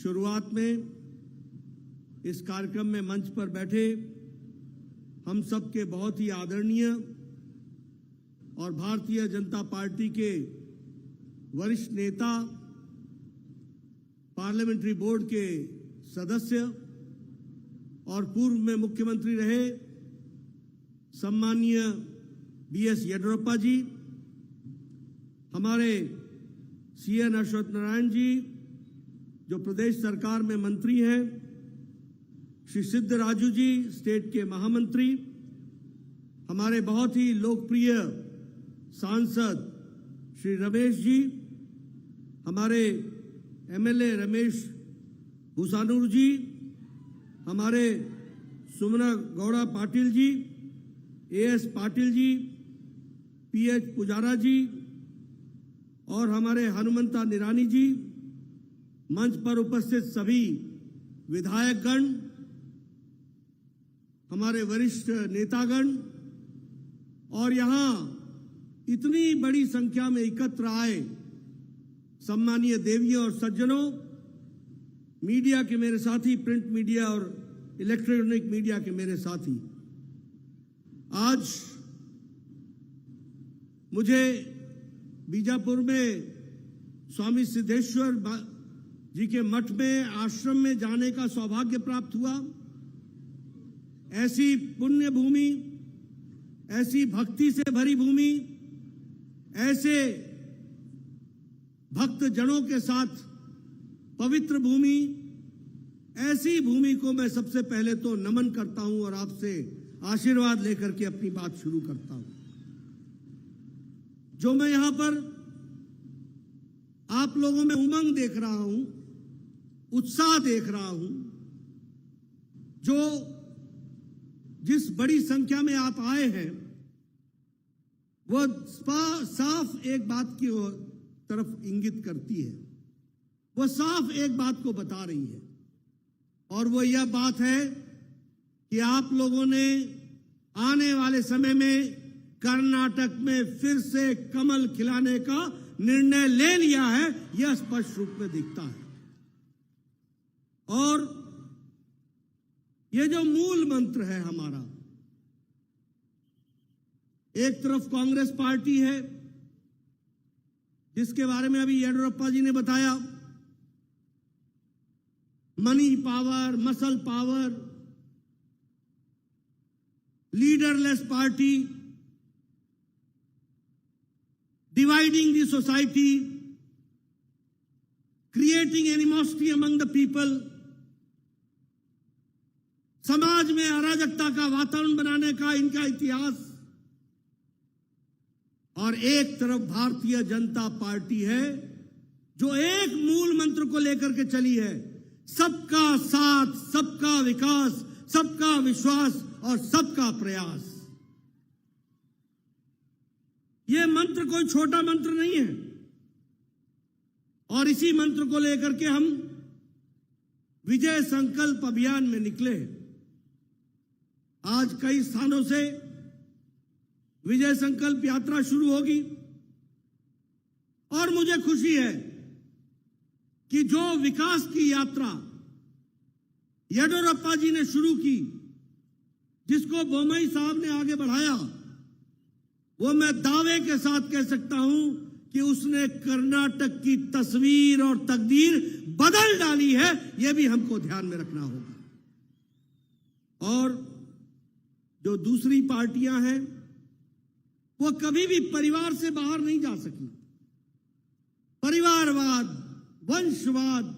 शुरुआत में इस कार्यक्रम में मंच पर बैठे हम सब के बहुत ही आदरणीय और भारतीय जनता पार्टी के वरिष्ठ नेता, पार्लियामेंट्री बोर्ड के सदस्य और पूर्व में मुख्यमंत्री रहे सम्माननीय बीएस येडियुरप्पा जी, हमारे सीएन अश्वत्थ नारायण जी जो प्रदेश सरकार में मंत्री हैं, श्री सिद्धराजू जी स्टेट के महामंत्री, हमारे बहुत ही लोकप्रिय सांसद श्री रमेश जी, हमारे एमएलए रमेश भूसानूर जी, हमारे सुमना गौड़ा पाटिल जी, एएस पाटिल जी, पीएच पुजारा जी और हमारे हनुमंता निरानी जी, मंच पर उपस्थित सभी विधायकगण, हमारे वरिष्ठ नेतागण और यहां इतनी बड़ी संख्या में एकत्र आए सम्मानीय देवियों और सज्जनों, मीडिया के मेरे साथी, प्रिंट मीडिया और इलेक्ट्रॉनिक मीडिया के मेरे साथी, आज मुझे बीजापुर में स्वामी सिद्धेश्वर जी के मठ में, आश्रम में जाने का सौभाग्य प्राप्त हुआ। ऐसी पुण्य भूमि, ऐसी भक्ति से भरी भूमि, ऐसे भक्त जनों के साथ पवित्र भूमि, ऐसी भूमि को मैं सबसे पहले तो नमन करता हूं और आपसे आशीर्वाद लेकर के अपनी बात शुरू करता हूं। जो मैं यहां पर आप लोगों में उमंग देख रहा हूं, उत्साह देख रहा हूं, जो जिस बड़ी संख्या में आप आए हैं, वह साफ एक बात की तरफ इंगित करती है, वह साफ एक बात को बता रही है और वह यह बात है कि आप लोगों ने आने वाले समय में कर्नाटक में फिर से कमल खिलाने का निर्णय ले लिया है। यह स्पष्ट रूप में दिखता है और ये जो मूल मंत्र है हमारा, एक तरफ कांग्रेस पार्टी है जिसके बारे में अभी येडियुरप्पा जी ने बताया, money power, muscle power, leaderless party, dividing the society, creating animosity among the people, समाज में अराजकता का वातावरण बनाने का इनका इतिहास। और एक तरफ भारतीय जनता पार्टी है जो एक मूल मंत्र को लेकर के चली है, सबका साथ, सबका विकास, सबका विश्वास और सबका प्रयास। यह मंत्र कोई छोटा मंत्र नहीं है और इसी मंत्र को लेकर के हम विजय संकल्प अभियान में निकले। आज कई स्थानों से विजय संकल्प यात्रा शुरू होगी और मुझे खुशी है कि जो विकास की यात्रा येडियुरप्पा जी ने शुरू की, जिसको बोम्मई साहब ने आगे बढ़ाया, वो मैं दावे के साथ कह सकता हूं कि उसने कर्नाटक की तस्वीर और तकदीर बदल डाली है। यह भी हमको ध्यान में रखना होगा। और जो दूसरी पार्टियां हैं वो कभी भी परिवार से बाहर नहीं जा सकी। परिवारवाद, वंशवाद,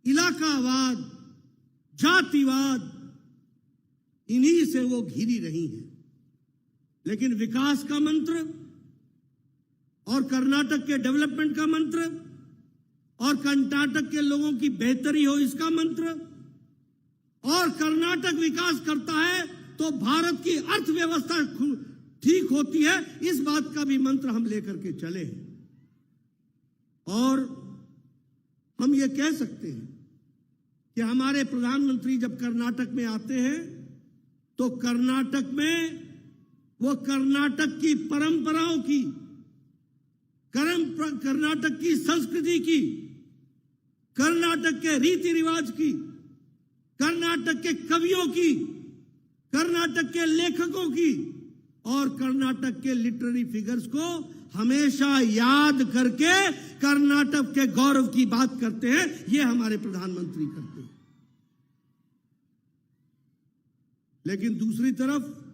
इलाकावाद, जातिवाद, इन्हीं से वो घिरी रही है। लेकिन विकास का मंत्र और कर्नाटक के डेवलपमेंट का मंत्र और कर्नाटक के लोगों की बेहतरी हो इसका मंत्र, और कर्नाटक विकास करता है तो भारत की अर्थव्यवस्था ठीक होती है, इस बात का भी मंत्र हम लेकर के चले हैं। और हम ये कह सकते हैं कि हमारे प्रधानमंत्री जब कर्नाटक में आते हैं तो कर्नाटक में वो कर्नाटक की परंपराओं की, कर्नाटक की संस्कृति की, कर्नाटक के रीति रिवाज की, कर्नाटक के कवियों की, कर्नाटक के लेखकों की और कर्नाटक के लिटरेरी फिगर्स को हमेशा याद करके कर्नाटक के गौरव की बात करते हैं। ये हमारे प्रधानमंत्री करते हैं। लेकिन दूसरी तरफ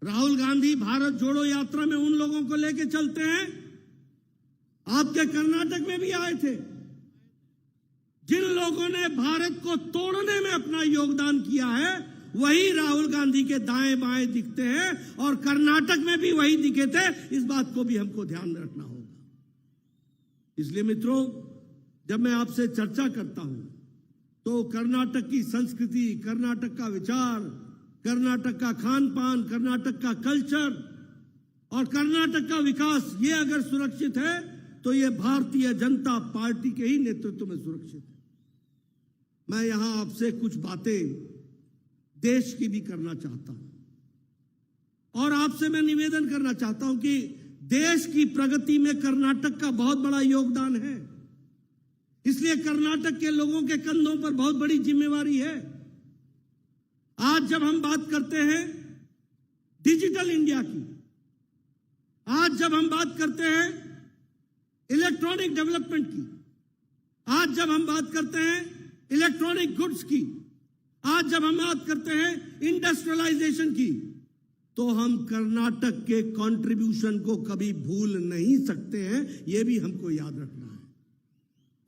राहुल गांधी भारत जोड़ो यात्रा में उन लोगों को लेके चलते हैं, आपके कर्नाटक में भी आए थे, जिन लोगों ने भारत को तोड़ने में अपना योगदान किया है, वही राहुल गांधी के दाएं बाएं दिखते हैं और कर्नाटक में भी वही दिखे थे। इस बात को भी हमको ध्यान में रखना होगा। इसलिए मित्रों, जब मैं आपसे चर्चा करता हूं तो कर्नाटक की संस्कृति, कर्नाटक का विचार, कर्नाटक का खान पान, कर्नाटक का कल्चर और कर्नाटक का विकास, ये अगर सुरक्षित है तो ये भारतीय जनता पार्टी के ही नेतृत्व में सुरक्षित है। मैं यहां आपसे कुछ बातें देश की भी करना चाहता हूं और आपसे मैं निवेदन करना चाहता हूं कि देश की प्रगति में कर्नाटक का बहुत बड़ा योगदान है। इसलिए कर्नाटक के लोगों के कंधों पर बहुत बड़ी जिम्मेवारी है। आज जब हम बात करते हैं डिजिटल इंडिया की, आज जब हम बात करते हैं इलेक्ट्रॉनिक डेवलपमेंट की, आज जब हम बात करते हैं इलेक्ट्रॉनिक गुड्स की, आज जब हम बात करते हैं इंडस्ट्रियलाइजेशन की, तो हम कर्नाटक के कंट्रीब्यूशन को कभी भूल नहीं सकते हैं। यह भी हमको याद रखना है।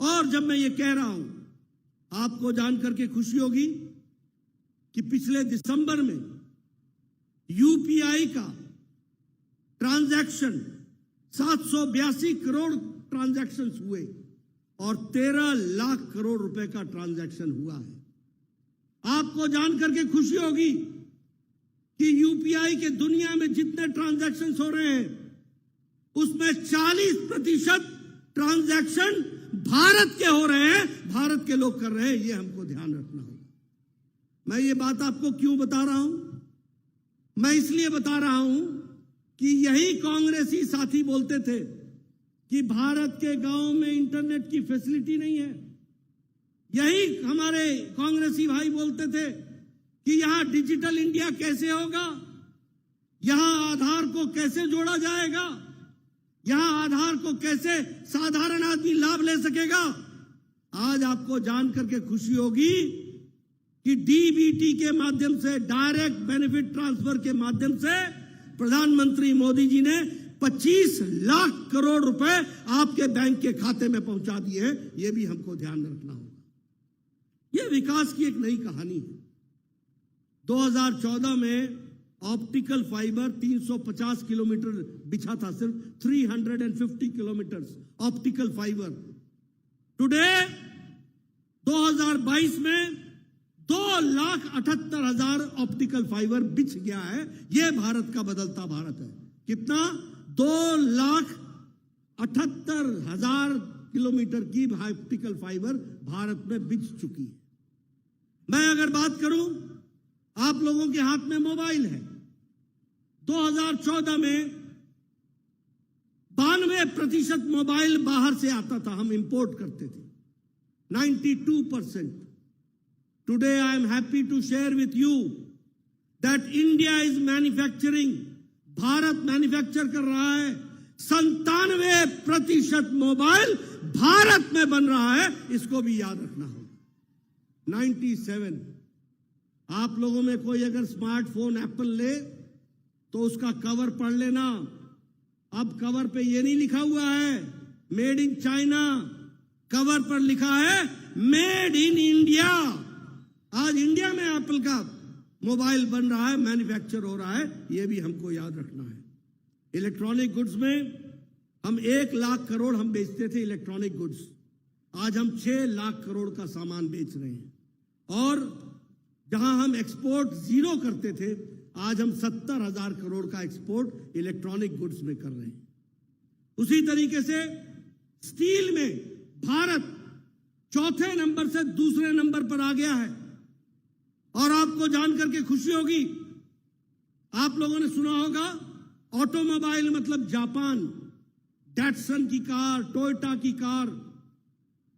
और जब मैं ये कह रहा हूं, आपको जानकर के खुशी होगी कि पिछले दिसंबर में यूपीआई का ट्रांजैक्शन 782 करोड़ ट्रांजैक्शंस हुए और 13 लाख करोड़ रुपए का ट्रांजैक्शन हुआ है। आपको जानकर के खुशी होगी कि यूपीआई के दुनिया में जितने ट्रांजैक्शंस हो रहे हैं, उसमें 40% ट्रांजैक्शन भारत के हो रहे हैं, भारत के लोग कर रहे हैं। ये हमको ध्यान रखना होगा। मैं ये बात आपको क्यों बता रहा हूं? मैं इसलिए बता रहा हूं कि यही कांग्रेसी साथी बोलते थे कि भारत के गांव में इंटरनेट की फैसिलिटी नहीं है। यही हमारे कांग्रेसी भाई बोलते थे कि यहां डिजिटल इंडिया कैसे होगा, यहां आधार को कैसे जोड़ा जाएगा, यहां आधार को कैसे साधारण आदमी लाभ ले सकेगा। आज आपको जानकर के खुशी होगी कि डीबीटी के माध्यम से, डायरेक्ट बेनिफिट ट्रांसफर के माध्यम से प्रधानमंत्री मोदी जी ने 25 लाख करोड़ रुपए आपके बैंक के खाते में पहुंचा दिए हैं। यह भी हमको ध्यान रखना होगा। यह विकास की एक नई कहानी है। 2014 में ऑप्टिकल फाइबर 350 किलोमीटर बिछा था, सिर्फ 350 किलोमीटर ऑप्टिकल फाइबर। टुडे 2022 में 2,78,000 ऑप्टिकल फाइबर बिछ गया है। यह भारत का बदलता भारत है। कितना? 2,78,000 किलोमीटर की ऑप्टिकल फाइबर भारत में बिछ चुकी है। मैं अगर बात करूं, आप लोगों के हाथ में मोबाइल है। 2014 में 92% मोबाइल बाहर से आता था, हम इंपोर्ट करते थे, 92%। Today I am happy to share with you that India is manufacturing, Bharat manufacture कर रहा है। 97% मोबाइल भारत में बन रहा है। इसको भी याद रखना होगा। 97। आप लोगों में कोई अगर स्मार्टफोन एप्पल ले तो उसका कवर पढ़ लेना। अब कवर पे ये नहीं लिखा हुआ है मेड इन चाइना, कवर पर लिखा है मेड इन इंडिया। आज इंडिया में एप्पल का मोबाइल बन रहा है, मैन्युफैक्चर हो रहा है। यह भी हमको याद रखना है। इलेक्ट्रॉनिक गुड्स में हम 1 लाख करोड़ हम बेचते थे इलेक्ट्रॉनिक गुड्स। आज हम 6 लाख करोड़ का सामान बेच रहे हैं। और जहां हम एक्सपोर्ट 0 करते थे, आज हम 70,000 करोड़ का एक्सपोर्ट इलेक्ट्रॉनिक गुड्स में कर रहे हैं। उसी तरीके से स्टील में भारत 4थे नंबर से 2रे नंबर पर आ गया है। और आपको जानकर के खुशी होगी, आप लोगों ने सुना होगा ऑटोमोबाइल मतलब जापान, डैटसन की कार, टोयोटा की कार,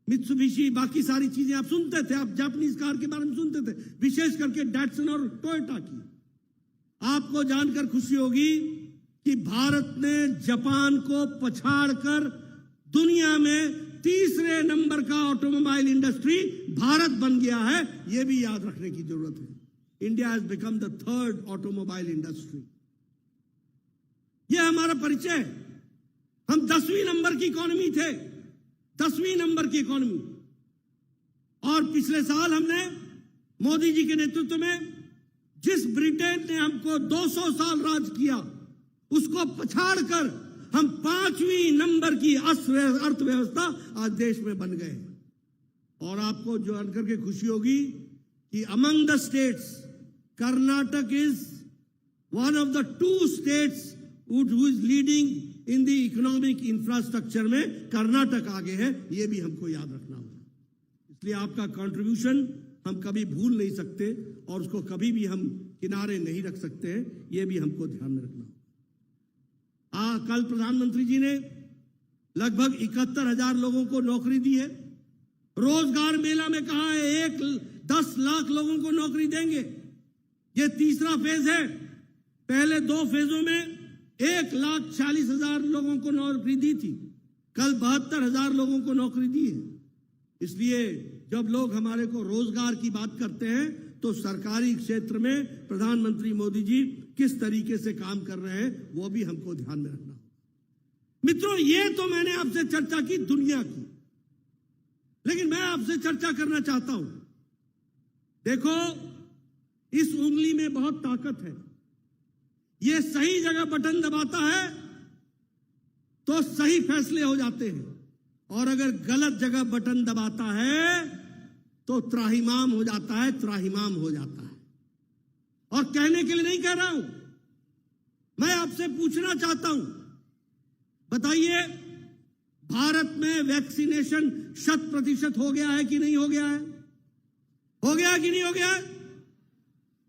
मित्सुबिशी, बाकी सारी चीजें आप सुनते थे, आप जापानीज कार के बारे में सुनते थे, विशेष करके डैटसन और टोयोटा की। आपको जानकर खुशी होगी कि भारत ने जापान को पछाड़कर दुनिया में तीसरे नंबर का ऑटोमोबाइल इंडस्ट्री भारत बन गया है। यह भी याद रखने की जरूरत है। India has become the third automobile industry. यह हमारा परिचय है। हम 10वीं नंबर की इकोनॉमी थे, 10वीं नंबर की इकोनॉमी। और पिछले साल हमने मोदी जी के नेतृत्व में जिस ब्रिटेन ने हमको 200 साल राज किया, उसको पछाड़कर हम 5वीं नंबर की अर्थव्यवस्था आज देश में बन गए। और आपको जानकर के खुशी होगी कि among the states Karnataka is one of the 2 states who is leading in the economic infrastructure में कर्नाटक आगे है। यह भी हमको याद रखना होगा। इसलिए आपका कंट्रीब्यूशन हम कभी भूल नहीं सकते और उसको कभी भी हम किनारे नहीं रख सकते हैं। यह भी हमको ध्यान में रखना होगा। कल प्रधानमंत्री जी ने लगभग 71,000 लोगों को नौकरी दी है। रोजगार मेला में कहा है 10 लाख लोगों को नौकरी देंगे। यह तीसरा फेज है। पहले 2 फेजों में 1,40,000 लोगों को नौकरी दी थी। कल 72,000 लोगों को नौकरी दी है। इसलिए जब लोग हमारे को रोजगार की बात करते हैं तो सरकारी क्षेत्र में प्रधानमंत्री मोदी जी किस तरीके से काम कर रहे हैं वो भी हमको ध्यान में रखना होगा। मित्रों, ये तो मैंने आपसे चर्चा की दुनिया की, लेकिन मैं आपसे चर्चा करना चाहता हूं। देखो, इस उंगली में बहुत ताकत है। ये सही जगह बटन दबाता है तो सही फैसले हो जाते हैं, और अगर गलत जगह बटन दबाता है तो त्राहिमाम हो जाता है, त्राहिमाम हो जाता है। और कहने के लिए नहीं कह रहा हूं, मैं आपसे पूछना चाहता हूं, बताइए भारत में वैक्सीनेशन 100% हो गया है कि नहीं हो गया है? हो गया कि नहीं हो गया है?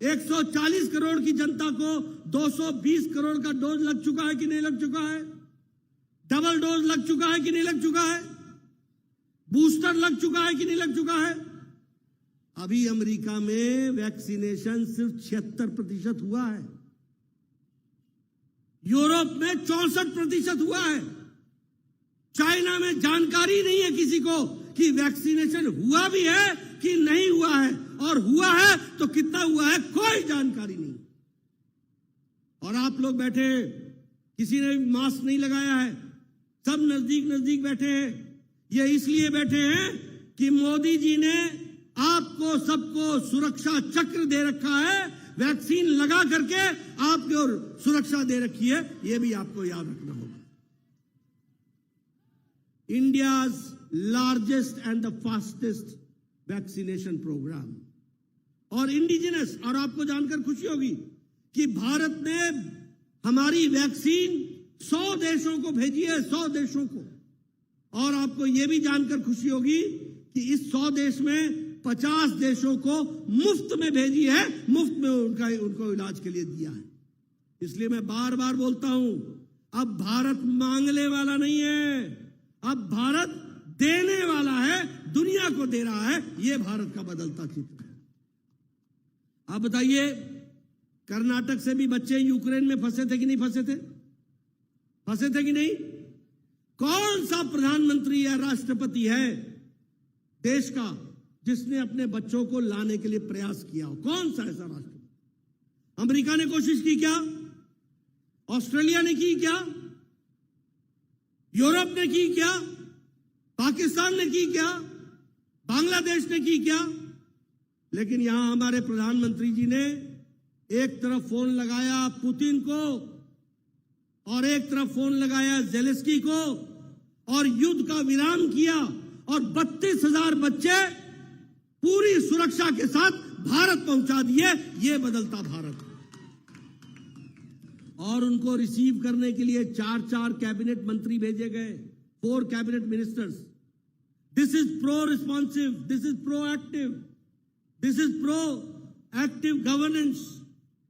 140 करोड़ की जनता को 220 करोड़ का डोज लग चुका है कि नहीं लग चुका है? डबल डोज लग चुका है कि नहीं लग चुका है? बूस्टर लग चुका है कि नहीं लग चुका है? अभी अमेरिका में वैक्सीनेशन सिर्फ 76% हुआ है। यूरोप में 64% हुआ है। चाइना में जानकारी नहीं है किसी को कि वैक्सीनेशन हुआ भी है कि नहीं हुआ है, और हुआ है तो कितना हुआ है कोई जानकारी नहीं। और आप लोग बैठे, किसी ने भी मास्क नहीं लगाया है, सब नजदीक नजदीक बैठे हैं। ये इसलिए बैठे हैं कि मोदी जी ने आपको सबको सुरक्षा चक्र दे रखा है, वैक्सीन लगा करके आपको सुरक्षा दे रखी है। यह भी आपको याद रखना होगा। India's largest and the fastest vaccination programme, और इंडिजिनस। और आपको जानकर खुशी होगी कि भारत ने हमारी वैक्सीन 100 देशों को भेजी है, 100 देशों को। और आपको यह भी जानकर खुशी होगी कि इस 100 देश में 50 देशों को मुफ्त में भेजी है, मुफ्त में उनको इलाज के लिए दिया है। इसलिए मैं बार बार बोलता हूं, अब भारत मांगने वाला नहीं है, अब भारत देने वाला है, दुनिया को दे रहा है। यह भारत का बदलता चित्र है। आप बताइए, कर्नाटक से भी बच्चे यूक्रेन में फंसे थे कि नहीं फंसे थे? फंसे थे कि नहीं? कौन सा प्रधानमंत्री या राष्ट्रपति है देश का जिसने अपने बच्चों को लाने के लिए प्रयास किया हो? कौन सा ऐसा राष्ट्रपति? अमेरिका ने कोशिश की क्या? ऑस्ट्रेलिया ने की क्या? यूरोप ने की क्या? पाकिस्तान ने की क्या? बांग्लादेश ने की क्या? लेकिन यहां हमारे प्रधानमंत्री जी ने एक तरफ फोन लगाया पुतिन को और एक तरफ फोन लगाया ज़ेलेंस्की को, और युद्ध का विराम किया, और 32,000 बच्चे पूरी सुरक्षा के साथ भारत पहुंचा दिए। ये बदलता भारत। और उनको रिसीव करने के लिए 4 कैबिनेट मंत्री भेजे गए, 4 cabinet ministers. This is pro responsive, this is proactive, this is pro active governance,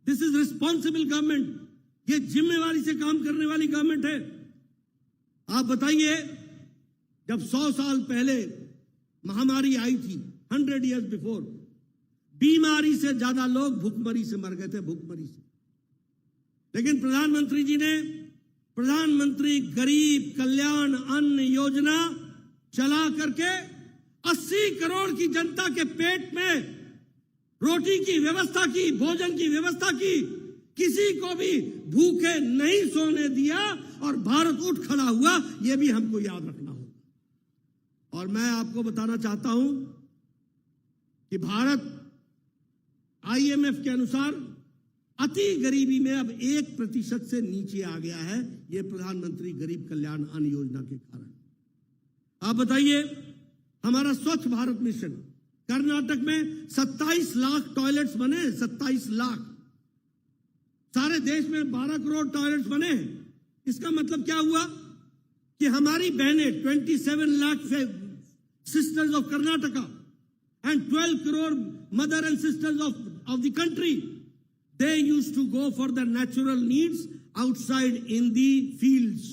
this is responsible government. ये जिम्मेवारी से काम करने वाली गवर्नमेंट है। आप बताइए, जब 100 साल पहले महामारी आई थी 100 years बिफोर, बीमारी से ज्यादा लोग भूखमरी से मर गए थे, भूखमरी से। लेकिन प्रधानमंत्री जी ने प्रधानमंत्री गरीब कल्याण अन्न योजना चला करके 80 करोड़ की जनता के पेट में रोटी की व्यवस्था की, भोजन की व्यवस्था की, किसी को भी भूखे नहीं सोने दिया और भारत उठ खड़ा हुआ। यह भी हमको याद रखना होगा। और मैं आपको बताना चाहता हूं कि भारत IMF के अनुसार अति गरीबी में अब 1% से नीचे आ गया है, यह प्रधानमंत्री गरीब कल्याण अन्न योजना के कारण। आप बताइए, हमारा स्वच्छ भारत मिशन, कर्नाटक में 27 लाख टॉयलेट्स बने, 27 लाख। सारे देश में 12 करोड़ टॉयलेट्स बने हैं। इसका मतलब क्या हुआ कि हमारी बहनें 27 lakh sisters of Karnataka and 12 crore mother and sisters of the country, they used to go for their natural needs outside in the fields.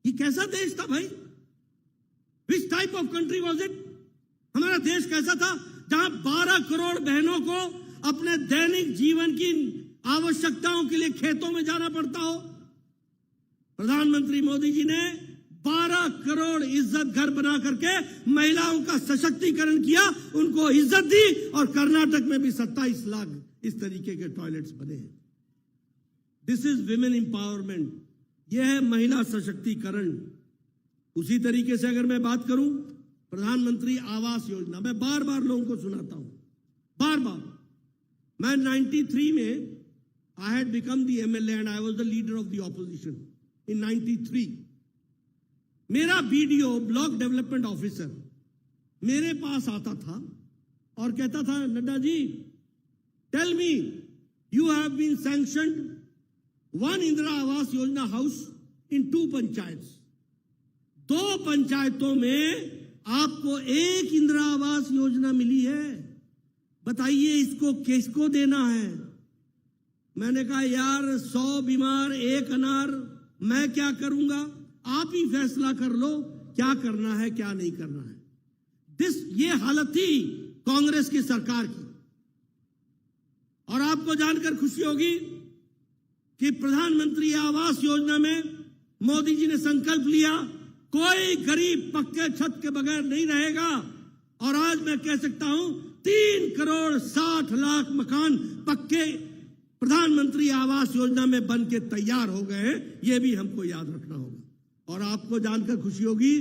ये कैसा देश था भाई? Which type of country was it? हमारा देश कैसा था जहां 12 करोड़ बहनों को अपने दैनिक जीवन की आवश्यकताओं के लिए खेतों में जाना पड़ता हो? प्रधानमंत्री मोदी जी ने 12 करोड़ इज्जत घर बना करके महिलाओं का सशक्तिकरण किया, उनको इज्जत दी, और कर्नाटक में भी 27 लाख इस तरीके के टॉयलेट्स बने हैं। दिस इज विमेन एम्पावरमेंट, यह है महिला सशक्तिकरण। उसी तरीके से अगर मैं बात करूं प्रधानमंत्री आवास योजना, मैं बार बार लोगों को सुनाता हूं, बार बार। मैं 93 में I had become the MLA and I was the leader of the opposition in 93. मेरा BDO ब्लॉक डेवलपमेंट ऑफिसर मेरे पास आता था और कहता था, Nadda ji, tell me, you have been sanctioned 1 Indira Awas Yojana house in 2 panchayat. 2 पंचायतों में आपको 1 इंदिरा आवास योजना मिली है, बताइए इसको किसको देना है? मैंने कहा, यार 100 बीमार 1 अनार, मैं क्या करूंगा? आप ही फैसला कर लो क्या करना है क्या नहीं करना है। ये हालत थी कांग्रेस की सरकार की। और आपको जानकर खुशी होगी कि प्रधानमंत्री आवास योजना में मोदी जी ने संकल्प लिया, कोई गरीब पक्के छत के बगैर नहीं रहेगा। और आज मैं कह सकता हूं 3 करोड़ 60 लाख मकान पक्के प्रधानमंत्री आवास योजना में बन के तैयार हो गए हैं, यह भी हमको याद रखना होगा। और आपको जानकर खुशी होगी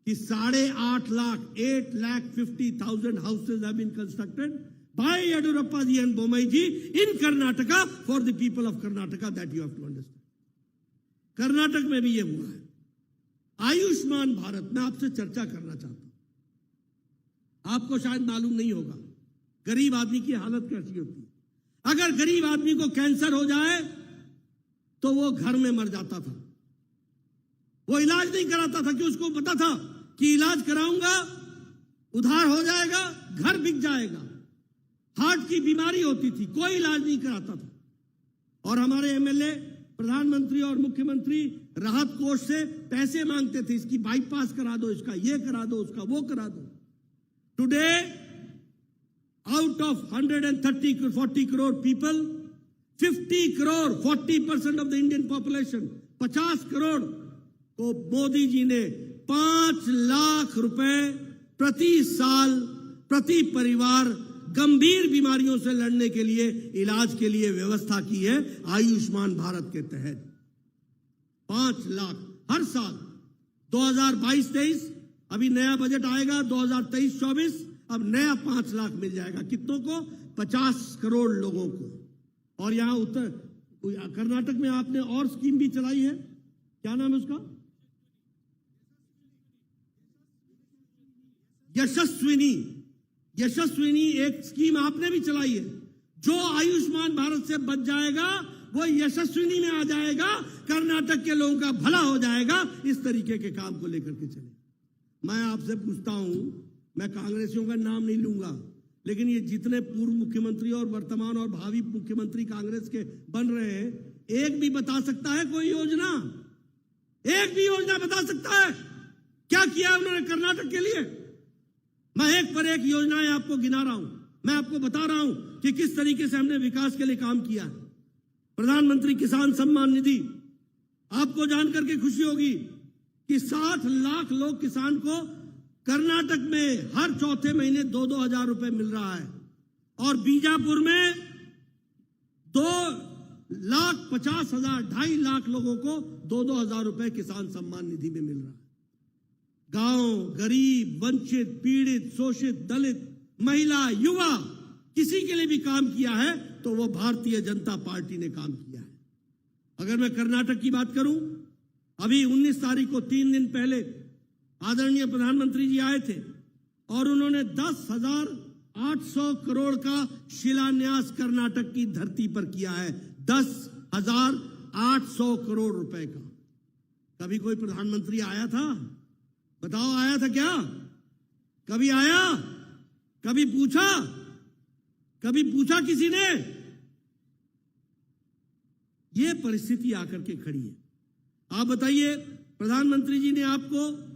कि 8.5 lakh 8,50,000 houses have been constructed by Yediyurappa ji and Bommai ji in Karnataka for the people of Karnataka, that you have to understand. Karnataka में भी ये हुआ है। आयुष्मान भारत, मैं आपसे चर्चा करना चाहता हूं। आपको शायद मालूम नहीं होगा गरीब आदमी की हालत कैसी होती है। अगर गरीब आदमी को कैंसर हो जाए तो वो घर में मर जाता था, वो इलाज नहीं कराता था कि उसको पता था कि इलाज कराऊंगा उधार हो जाएगा, घर बिक जाएगा। हार्ट की बीमारी होती थी, कोई इलाज नहीं कराता था। और हमारे MLA प्रधानमंत्री और मुख्यमंत्री राहत कोष से पैसे मांगते थे, इसकी बाईपास करा दो, इसका ये करा दो, उसका वो करा दो। Today out of 140 crore people, 50 crore 40% of the Indian population, 50 crore को मोदी जी ने 5 लाख रुपए प्रति साल प्रति परिवार गंभीर बीमारियों से लड़ने के लिए इलाज के लिए व्यवस्था की है आयुष्मान भारत के तहत। 5 लाख हर साल। 2022-23 अभी नया बजट आएगा, 2023-24 अब नया 5 लाख मिल जाएगा। कितनों को? 50 करोड़ लोगों को। और यहां कर्नाटक में आपने और स्कीम भी चलाई है, क्या नाम है उसका? यशस्विनी एक स्कीम आपने भी चलाई है। जो आयुष्मान भारत से बच जाएगा वो यशस्विनी में आ जाएगा, कर्नाटक के लोगों का भला हो जाएगा। इस तरीके के काम को लेकर के चले। मैं आपसे पूछता हूं, मैं कांग्रेसियों का नाम नहीं लूंगा, लेकिन ये जितने पूर्व मुख्यमंत्री और वर्तमान और भावी मुख्यमंत्री कांग्रेस के बन रहे हैं, एक भी बता सकता है कोई योजना? एक भी योजना बता सकता है क्या किया उन्होंने कर्नाटक के लिए? मैं एक पर एक योजनाएं आपको गिना रहा हूं, मैं आपको बता रहा हूं कि किस तरीके से हमने विकास के लिए काम किया। प्रधानमंत्री किसान सम्मान निधि, आपको जानकर के खुशी होगी कि 60 लाख लोग किसान को कर्नाटक में हर चौथे महीने 2-2 हजार रुपए मिल रहा है, और बीजापुर में 2,50,000 2.5 लाख लोगों को 2-2 हजार रुपए किसान सम्मान निधि में मिल रहा है। गांव, गरीब, वंचित, पीड़ित, शोषित, दलित, महिला, युवा, किसी के लिए भी काम किया है तो वो भारतीय जनता पार्टी ने काम किया है। अगर मैं कर्नाटक की बात करूं, अभी 19 तारीख को 3 दिन पहले आदरणीय प्रधानमंत्री जी आए थे और उन्होंने 10,800 करोड़ का शिलान्यास कर्नाटक की धरती पर किया है। 10,800 करोड़ रुपए का। कभी कोई प्रधानमंत्री आया था? बताओ, आया था क्या? कभी आया? कभी पूछा? कभी पूछा किसी ने? यह परिस्थिति आकर के खड़ी है। आप बताइए, प्रधानमंत्री जी ने आपको,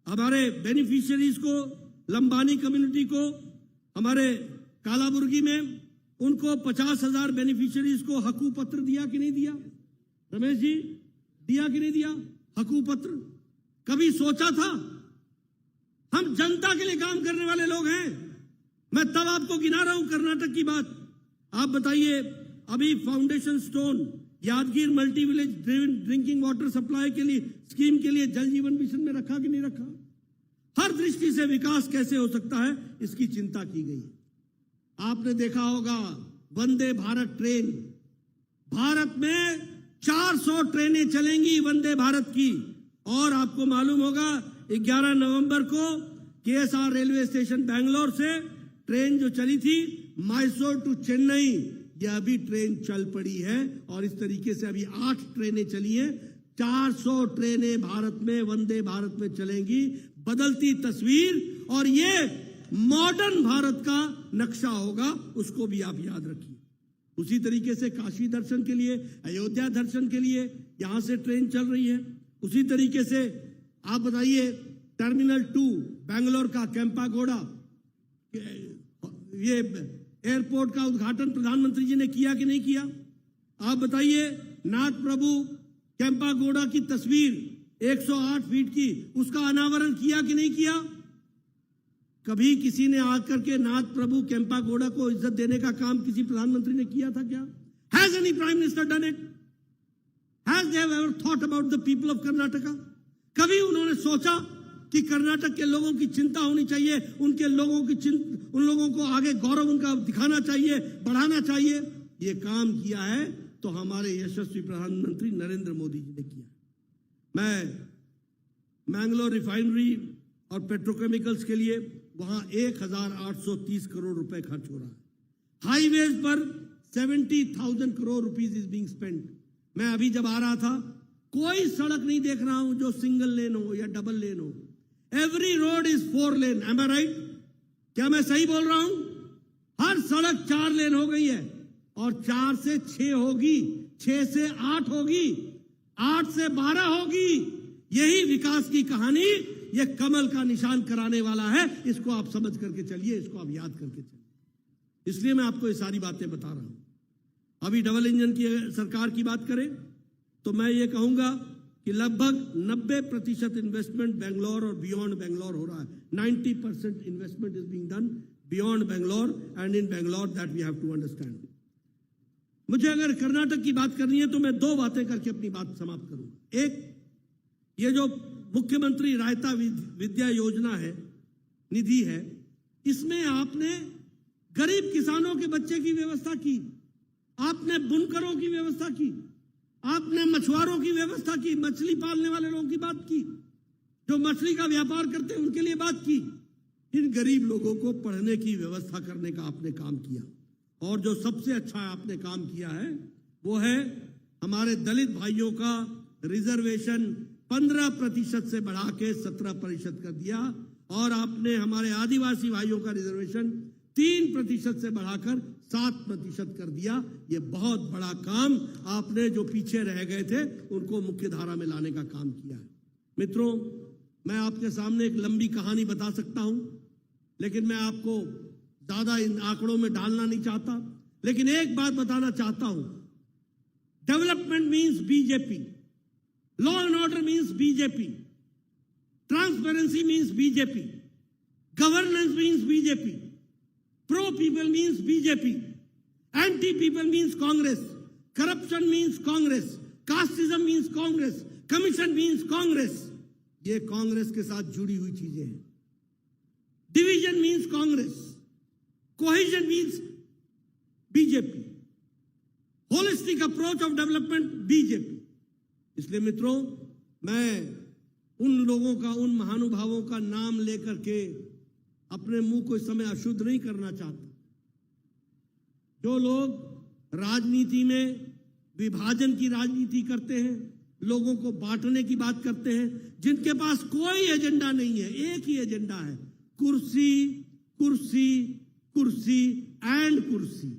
हमारे बेनिफिशियरीज को, लंबानी कम्युनिटी को, हमारे कालाबुर्गी में उनको 50,000 बेनिफिशियरीज को हकू पत्र दिया कि नहीं दिया? रमेश जी, दिया कि नहीं दिया हकू पत्र? कभी सोचा था? हम जनता के लिए काम करने वाले लोग हैं। मैं तब आपको गिना रहा हूं कर्नाटक की बात। आप बताइए, अभी foundation stone Yadgir multi village drinking water supply के लिए स्कीम के लिए जल जीवन मिशन में रखा कि नहीं रखा? हर दृष्टि से विकास कैसे हो सकता है, इसकी चिंता की गई। आपने देखा होगा वंदे भारत ट्रेन, भारत में 400 ट्रेनें चलेंगी वंदे भारत की। और आपको मालूम होगा 11 नवंबर को केएसआर रेलवे स्टेशन बैंगलोर से ट्रेन जो चली थी मैसूर टू चेन्नई, यह अभी ट्रेन चल पड़ी है और इस तरीके से अभी 8 ट्रेनें चली हैं। 400 ट्रेनें भारत में वंदे भारत में चलेंगी। बदलती तस्वीर, और ये मॉडर्न भारत का नक्शा होगा, उसको भी आप याद रखिए। उसी तरीके से काशी दर्शन के लिए, अयोध्या दर्शन के लिए यहां से ट्रेन चल रही है। उसी तरीके से आप बताइए, टर्मिनल 2 बैंगलोर का केम्पागोड़ा, ये एयरपोर्ट का उद्घाटन प्रधानमंत्री जी ने किया कि नहीं किया? आप बताइए, नाथ प्रभु केम्पागोड़ा की तस्वीर 108 फीट की, उसका अनावरण किया कि नहीं किया? कभी किसी ने आकर के नाथ प्रभु केम्पागोड़ा को इज्जत देने का काम किसी प्रधानमंत्री ने किया था क्या? Has any prime minister done it? Has they ever thought about the people of Karnataka? कभी उन्होंने सोचा कि कर्नाटक के लोगों की चिंता होनी चाहिए, उनके लोगों की उन लोगों को आगे गौरव उनका दिखाना चाहिए, बढ़ाना चाहिए? ये काम किया है तो हमारे यशस्वी प्रधानमंत्री नरेंद्र मोदी जी ने किया। मैं मैंगलोर रिफाइनरी और पेट्रोकेमिकल्स के लिए वहां 1,830 करोड़ रुपए खर्च हो रहा है। हाईवेज पर 70,000 crore rupees is being spent. मैं अभी जब आ रहा था, कोई सड़क नहीं देख रहा हूं जो सिंगल लेन हो या डबल लेन हो। Every road is 4 lane. Am I right? क्या मैं सही बोल रहा हूं? हर सड़क 4 लेन हो गई है, और 4 से 6 होगी, 6 से 8 होगी, 8 से 12 होगी। यही विकास की कहानी, ये कमल का निशान कराने वाला है। इसको आप समझ करके चलिए, इसको आप याद करके चलिए। इसलिए मैं आपको ये सारी बातें बता रहा हूं। अभी डबल इंजन की सरकार की बात करें तो मैं ये कहूंगा कि लगभग 90% इन्वेस्टमेंट बेंगलोर और बियॉन्ड बेंगलोर हो रहा है। 90% investment is being done beyond Bangalore and in Bangalore, that we have to understand. मुझे अगर कर्नाटक की बात करनी है तो मैं 2 बातें करके अपनी बात समाप्त करूंगा। एक, ये जो मुख्यमंत्री रायता विद्या योजना है, निधि है, इसमें आपने गरीब किसानों के बच्चे की व्यवस्था की, आपने बुनकरों की व्यवस्था की, आपने मछुआरों की व्यवस्था की, मछली पालने वाले लोगों की बात की, जो मछली का व्यापार करते हैं उनके लिए बात की। इन गरीब लोगों को पढ़ने की व्यवस्था करने का आपने काम किया। और जो सबसे अच्छा आपने काम किया है वो है हमारे दलित भाइयों का रिजर्वेशन 15% से बढ़ा के 17% कर दिया, और आपने हमारे आदिवासी भाइयों का रिजर्वेशन 3% से बढ़ाकर 7% कर दिया। ये बहुत बड़ा काम आपने, जो पीछे रह गए थे उनको मुख्य धारा में लाने का काम किया है। मित्रों, मैं आपके सामने एक लंबी कहानी बता सकता हूं। लेकिन मैं आपको ज्यादा इन आंकड़ों में डालना नहीं चाहता, लेकिन एक बात बताना चाहता हूं, development means BJP, law and order means BJP, transparency means BJP, governance means BJP, pro people means BJP, anti people means Congress, corruption means Congress, casteism means Congress, commission means Congress. ये कांग्रेस के साथ जुड़ी हुई चीजें हैं। Division means Congress, cohesion means BJP, holistic approach of development BJP. इसलिए मित्रों, मैं उन लोगों का, उन महानुभावों का नाम लेकर के अपने मुंह को इस समय अशुद्ध नहीं करना चाहता। जो लोग राजनीति में विभाजन की राजनीति करते हैं, लोगों को बांटने की बात करते हैं, जिनके पास कोई एजेंडा नहीं है, एक ही एजेंडा है, कुर्सी कुर्सी कुर्सी एंड कुर्सी।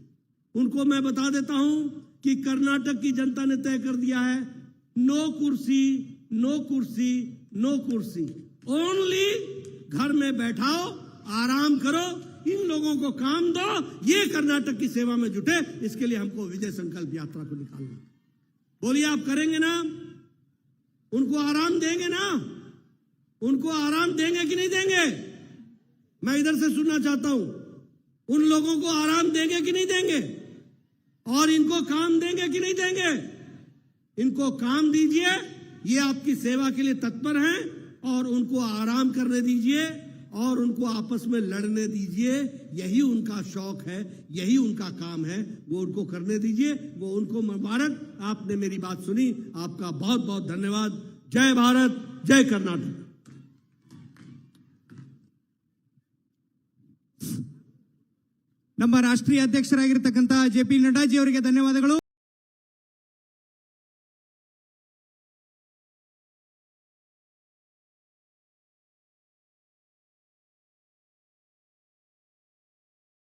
उनको मैं बता देता हूं कि कर्नाटक की जनता ने तय कर दिया है, नो कुर्सी नो कुर्सी नो कुर्सी, ओनली घर में बैठाओ, आराम करो, इन लोगों को काम दो, ये कर्नाटक की सेवा में जुटे। इसके लिए हमको विजय संकल्प यात्रा को निकालना। बोलिए, आप करेंगे ना? उनको आराम देंगे ना? उनको आराम देंगे कि नहीं देंगे? मैं इधर से सुनना चाहता हूं, उन लोगों को आराम देंगे कि नहीं देंगे? और इनको काम देंगे कि नहीं देंगे? इनको काम दीजिए, ये आपकी सेवा के लिए तत्पर हैं, और उनको आराम करने दीजिए और उनको आपस में लड़ने दीजिए। यही उनका शौक है, यही उनका काम है, वो उनको करने दीजिए। वो उनको मुबारक। आपने मेरी बात सुनी, आपका बहुत बहुत धन्यवाद। जय भारत, जय कर्नाटक। ನಮ್ಮ ರಾಷ್ಟ್ರೀಯ ಅಧ್ಯಕ್ಷರಾಗಿರತಕ್ಕಂತ ಜೆ ಪಿ ನಡ್ಡಾಜಿ ಅವರಿಗೆ ಧನ್ಯವಾದಗಳು।